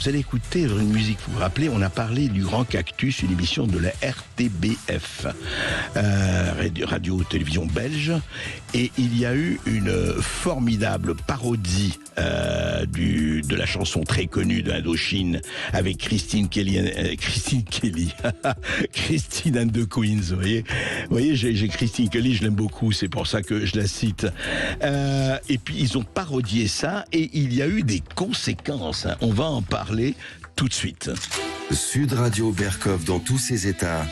vous allez écouter une musique, vous vous rappelez, on a parlé du Grand Cactus, une émission de la RTBF, radio-télévision belge, et il y a eu une formidable parodie de la chanson très connue d'Indochine avec Christine and the Queens, vous voyez, j'ai Christine Kelly, je l'aime beaucoup, c'est pour ça que je la cite. Et puis ils ont parodié ça et il y a eu des conséquences, hein. On va en parler tout de suite. Sud Radio Berkov dans tous ses états,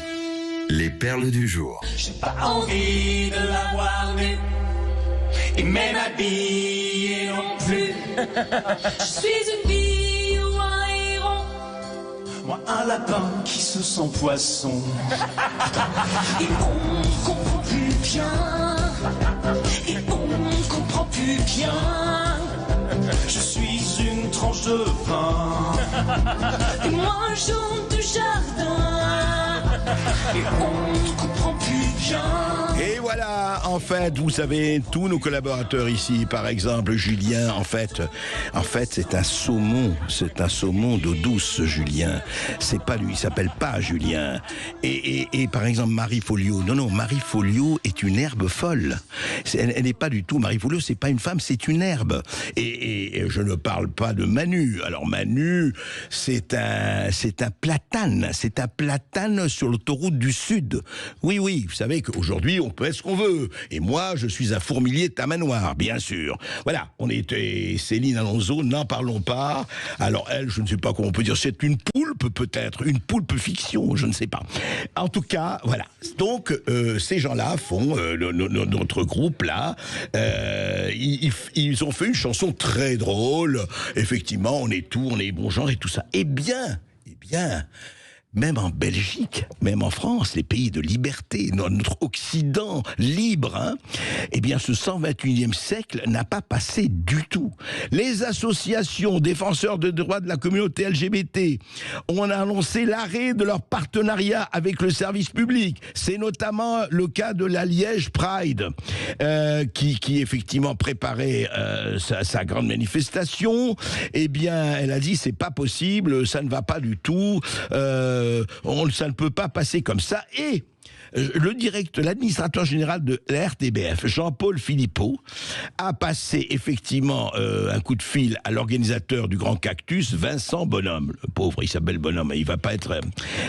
les perles du jour. J'ai pas envie de la voir nue, et même habillée non plus. Je suis une fille ou un héros, moi un lapin qui se sent poisson. Et on comprend plus bien, et on comprend plus bien. Je suis une tranche de pain, et moi un jaune du jardin, et on comprend plus bien. Et voilà, en fait, vous savez, tous nos collaborateurs ici, par exemple, Julien, en fait, c'est un saumon d'eau douce, Julien. C'est pas lui, il s'appelle pas Julien. Et par exemple, Marie Folio. Non, Marie Folio est une herbe folle. Elle n'est pas du tout, Marie Folio, c'est pas une femme, c'est une herbe. Et je ne parle pas de Manu. Alors Manu, c'est un platane sur l'autoroute du Sud. Oui, vous savez qu'aujourd'hui, on peut être ce qu'on veut. Et moi, je suis un fourmilier tamanoir, bien sûr. Voilà, on était Céline Alonso, n'en parlons pas. Alors elle, je ne sais pas comment on peut dire, c'est une poulpe peut-être, une poulpe fiction, je ne sais pas. En tout cas, voilà. Donc, ces gens-là font, notre groupe-là, ils ont fait une chanson très drôle. Effectivement, on est bon genre et tout ça. Eh bien, même en Belgique, même en France, les pays de liberté, notre Occident libre, hein, eh bien ce 121e siècle n'a pas passé du tout. Les associations défenseurs de droits de la communauté LGBT ont annoncé l'arrêt de leur partenariat avec le service public. C'est notamment le cas de la Liège Pride, qui effectivement préparait sa grande manifestation. Eh bien, elle a dit c'est pas possible, ça ne va pas du tout. Ça ne peut pas passer comme ça. Et l'administrateur général de la RTBF, Jean-Paul Philippot, a passé effectivement un coup de fil à l'organisateur du Grand Cactus, Vincent Bonhomme. Le pauvre, il s'appelle Bonhomme, il va pas être...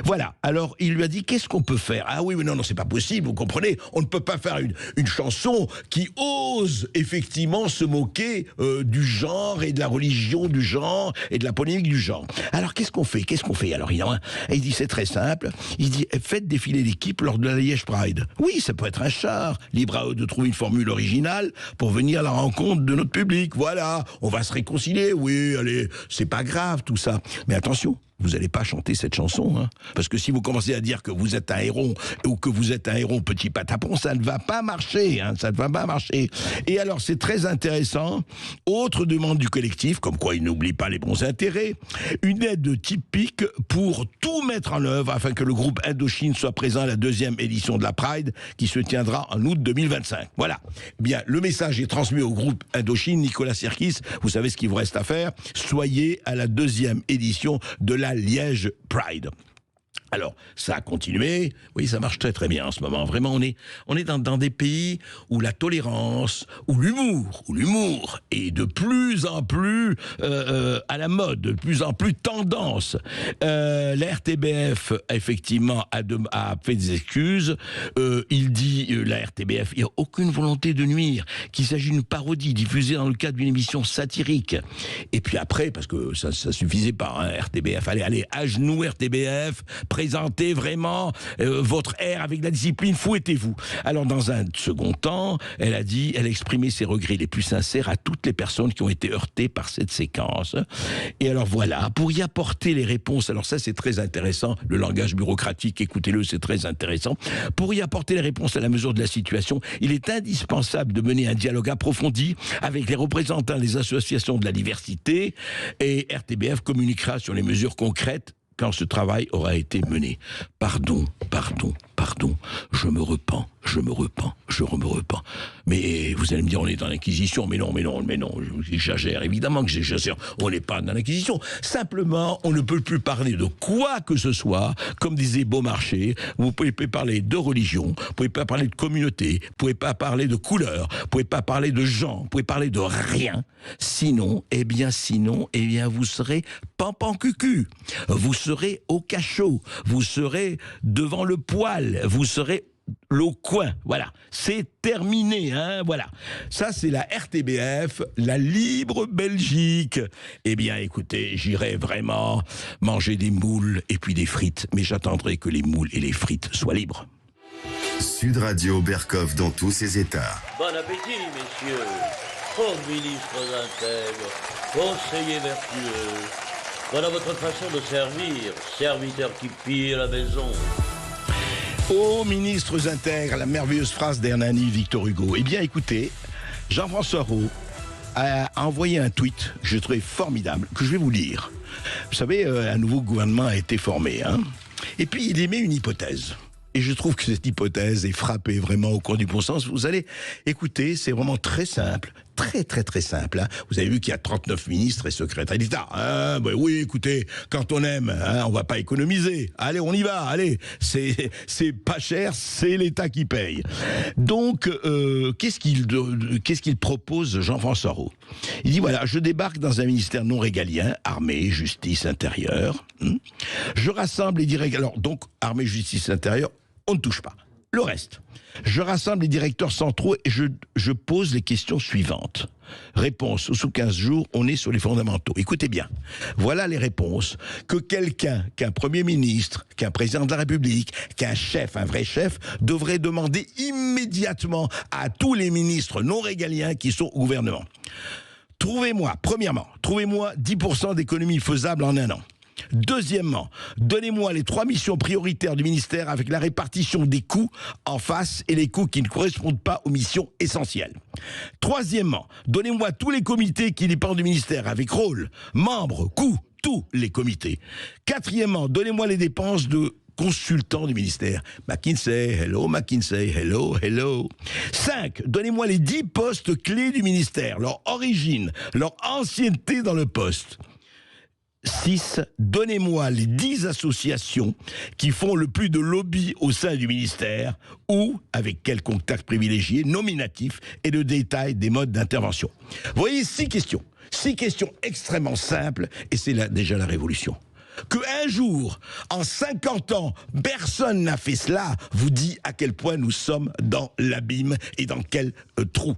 Voilà, alors il lui a dit, qu'est-ce qu'on peut faire? Ah oui, mais non, c'est pas possible, vous comprenez, on ne peut pas faire une chanson qui ose effectivement se moquer du genre et de la religion du genre et de la polémique du genre. Alors qu'est-ce qu'on fait? Alors il dit, c'est très simple, il dit, faites défiler l'équipe lors de la Liège Pride. Oui, ça peut être un char. Libre à eux de trouver une formule originale pour venir à la rencontre de notre public. Voilà, on va se réconcilier. Oui, allez, c'est pas grave tout ça. Mais attention, vous n'allez pas chanter cette chanson, hein, parce que si vous commencez à dire que vous êtes un héron ou que vous êtes un héron petit patapon, ça ne va pas marcher, hein, ça ne va pas marcher. Et alors c'est très intéressant, autre demande du collectif, comme quoi il n'oublie pas les bons intérêts, une aide typique pour tout mettre en œuvre afin que le groupe Indochine soit présent à la 2e édition de la Pride qui se tiendra en août 2025. Voilà. Eh bien, le message est transmis au groupe Indochine. Nicolas Sirkis, vous savez ce qu'il vous reste à faire, soyez à la 2e édition de la Liège Pride. Alors, ça a continué. Oui, ça marche très très bien en ce moment. Vraiment, on est dans des pays où la tolérance, où l'humour est de plus en plus à la mode, de plus en plus tendance. La RTBF, effectivement, a fait des excuses. Il dit, la RTBF, il n'y a aucune volonté de nuire, qu'il s'agit d'une parodie diffusée dans le cadre d'une émission satirique. Et puis après, parce que ça suffisait pas, hein, RTBF, allez, à genoux RTBF, présentez vraiment votre air avec la discipline, fouettez-vous. Alors dans un second temps, elle a exprimé ses regrets les plus sincères à toutes les personnes qui ont été heurtées par cette séquence. Et alors voilà, pour y apporter les réponses, alors ça c'est très intéressant, le langage bureaucratique, écoutez-le, c'est très intéressant. Pour y apporter les réponses à la mesure de la situation, il est indispensable de mener un dialogue approfondi avec les représentants des associations de la diversité, et RTBF communiquera sur les mesures concrètes quand ce travail aura été mené. Pardon, je me repens. Je me repens. Mais vous allez me dire, on est dans l'Inquisition. Mais non, j'exagère. Évidemment que j'exagère. On n'est pas dans l'Inquisition. Simplement, on ne peut plus parler de quoi que ce soit. Comme disait Beaumarchais, vous ne pouvez pas parler de religion, vous ne pouvez pas parler de communauté, vous ne pouvez pas parler de couleur, vous ne pouvez pas parler de gens, vous ne pouvez parler de rien. Sinon, vous serez pampan-cucu. Vous serez au cachot. Vous serez devant le poêle. Vous serez au coin, voilà, c'est terminé, hein, voilà. Ça, c'est la RTBF, la libre Belgique. Eh bien, écoutez, j'irai vraiment manger des moules et puis des frites, mais j'attendrai que les moules et les frites soient libres. Sud Radio Berkov dans tous ses états. Bon appétit, messieurs. Oh, ministres intègres, conseillers vertueux. Voilà votre façon de servir, serviteur qui pille la maison. Ô ministres intègres, la merveilleuse phrase d'Hernani Victor Hugo. Eh bien, écoutez, Jean-François Roux a envoyé un tweet que je trouvais formidable, que je vais vous lire. Vous savez, un nouveau gouvernement a été formé, hein. Et puis, il émet une hypothèse. Et je trouve que cette hypothèse est frappée vraiment au coin du bon sens. Vous allez écouter, c'est vraiment très simple, très simple. Hein. Vous avez vu qu'il y a 39 ministres et secrétaires d'État. Hein, bah oui, écoutez, quand on aime, hein, on va pas économiser. Allez, on y va, allez. C'est pas cher, c'est l'État qui paye. Donc, qu'est-ce qu'il propose, Jean-François Roux? Il dit, voilà, je débarque dans un ministère non régalien, armée, justice, intérieur. Je rassemble les directeurs. Alors, donc, armée, justice, intérieur, on ne touche pas. Le reste. Je rassemble les directeurs centraux et je pose les questions suivantes. Réponse, sous 15 jours, on est sur les fondamentaux. Écoutez bien, voilà les réponses que qu'un Premier ministre, qu'un président de la République, qu'un chef, un vrai chef, devrait demander immédiatement à tous les ministres non régaliens qui sont au gouvernement. Premièrement, trouvez-moi 10% d'économies faisables en un an. Deuxièmement, donnez-moi les 3 missions prioritaires du ministère avec la répartition des coûts en face et les coûts qui ne correspondent pas aux missions essentielles. Troisièmement, donnez-moi tous les comités qui dépendent du ministère avec rôle, membres, coûts, tous les comités. Quatrièmement, donnez-moi les dépenses de consultants du ministère. McKinsey, hello, McKinsey, hello, hello. 5. Donnez-moi les 10 postes clés du ministère, leur origine, leur ancienneté dans le poste. 6. Donnez-moi les 10 associations qui font le plus de lobby au sein du ministère ou avec quel contact privilégié, nominatif et le détail des modes d'intervention. Vous voyez, 6 questions. 6 questions extrêmement simples et c'est là déjà la révolution. Que un jour, en 50 ans, personne n'a fait cela, vous dit à quel point nous sommes dans l'abîme et dans quel trou.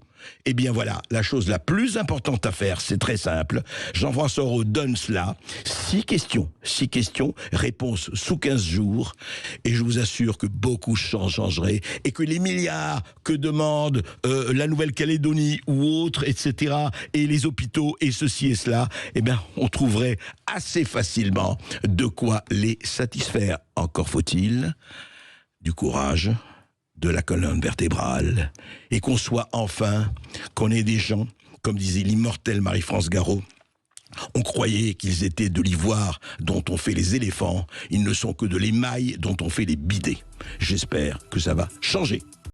Eh bien voilà, la chose la plus importante à faire, c'est très simple. Jean-François Roux donne cela. 6 questions, réponse sous 15 jours. Et je vous assure que beaucoup changeraient et que les milliards que demande la Nouvelle-Calédonie ou autres, etc., et les hôpitaux et ceci et cela, eh bien, on trouverait assez facilement de quoi les satisfaire. Encore faut-il du courage, de la colonne vertébrale, et qu'on soit enfin, qu'on ait des gens, comme disait l'immortelle Marie-France Garot, on croyait qu'ils étaient de l'ivoire dont on fait les éléphants, ils ne sont que de l'émail dont on fait les bidets. J'espère que ça va changer.